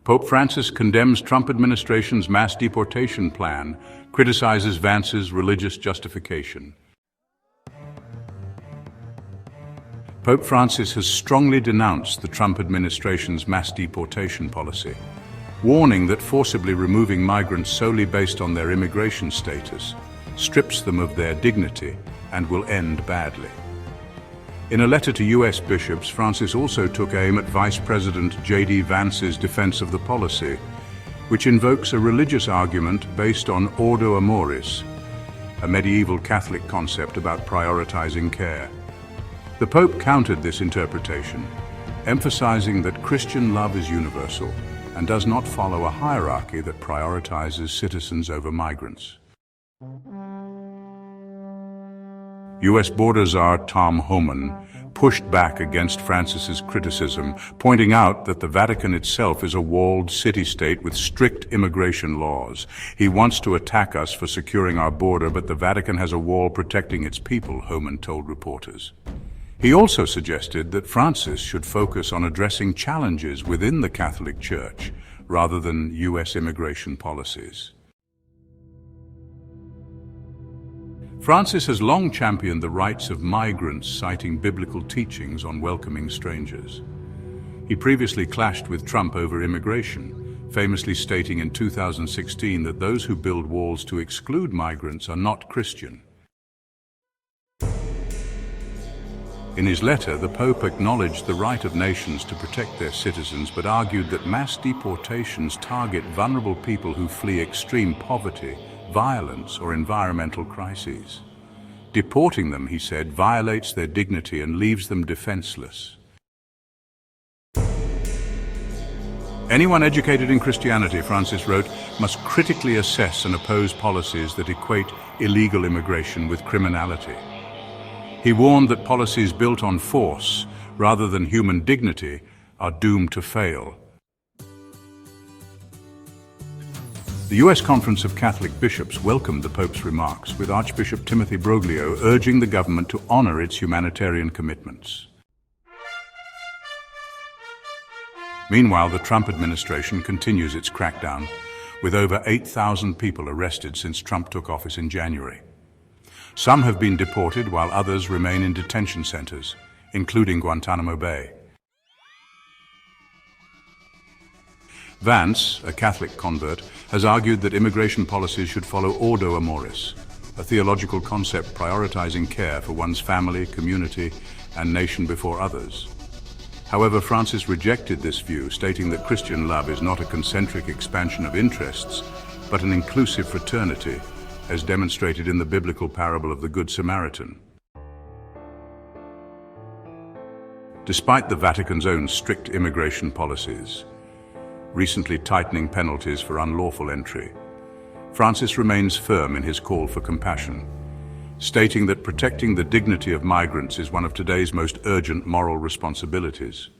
Pope Francis condemns Trump administration's mass deportation plan, criticizes Vance's religious justification. Pope Francis has strongly denounced the Trump administration's mass deportation policy, warning that forcibly removing migrants solely based on their immigration status strips them of their dignity and will end badly. In a letter to U.S. bishops, Francis also took aim at Vice President JD Vance's defense of the policy, which invokes a religious argument based on ordo amoris, a medieval Catholic concept about prioritizing care. The Pope countered this interpretation, emphasizing that Christian love is universal and does not follow a hierarchy that prioritizes citizens over migrants. U.S. Border Czar Tom Homan pushed back against Francis's criticism, pointing out that the Vatican itself is a walled city-state with strict immigration laws. He wants to attack us for securing our border, but the Vatican has a wall protecting its people, Homan told reporters. He also suggested that Francis should focus on addressing challenges within the Catholic Church rather than U.S. immigration policies. Francis has long championed the rights of migrants, citing biblical teachings on welcoming strangers. He previously clashed with Trump over immigration, famously stating in 2016 that those who build walls to exclude migrants are not Christian. In his letter, the Pope acknowledged the right of nations to protect their citizens, but argued that mass deportations target vulnerable people who flee extreme poverty, violence, or environmental crises. Deporting them, he said, violates their dignity and leaves them defenseless. Anyone educated in Christianity, Francis wrote, must critically assess and oppose policies that equate illegal immigration with criminality. He warned that policies built on force rather than human dignity are doomed to fail. The U.S. Conference of Catholic Bishops welcomed the Pope's remarks, with Archbishop Timothy Broglio urging the government to honor its humanitarian commitments. Meanwhile, the Trump administration continues its crackdown, with over 8,000 people arrested since Trump took office in January. Some have been deported, while others remain in detention centers, including Guantanamo Bay. Vance, a Catholic convert, has argued that immigration policies should follow ordo amoris, a theological concept prioritizing care for one's family, community, and nation before others. However, Francis rejected this view, stating that Christian love is not a concentric expansion of interests, but an inclusive fraternity, as demonstrated in the biblical parable of the Good Samaritan. Despite the Vatican's own strict immigration policies, recently tightening penalties for unlawful entry, Francis remains firm in his call for compassion, stating that protecting the dignity of migrants is one of today's most urgent moral responsibilities.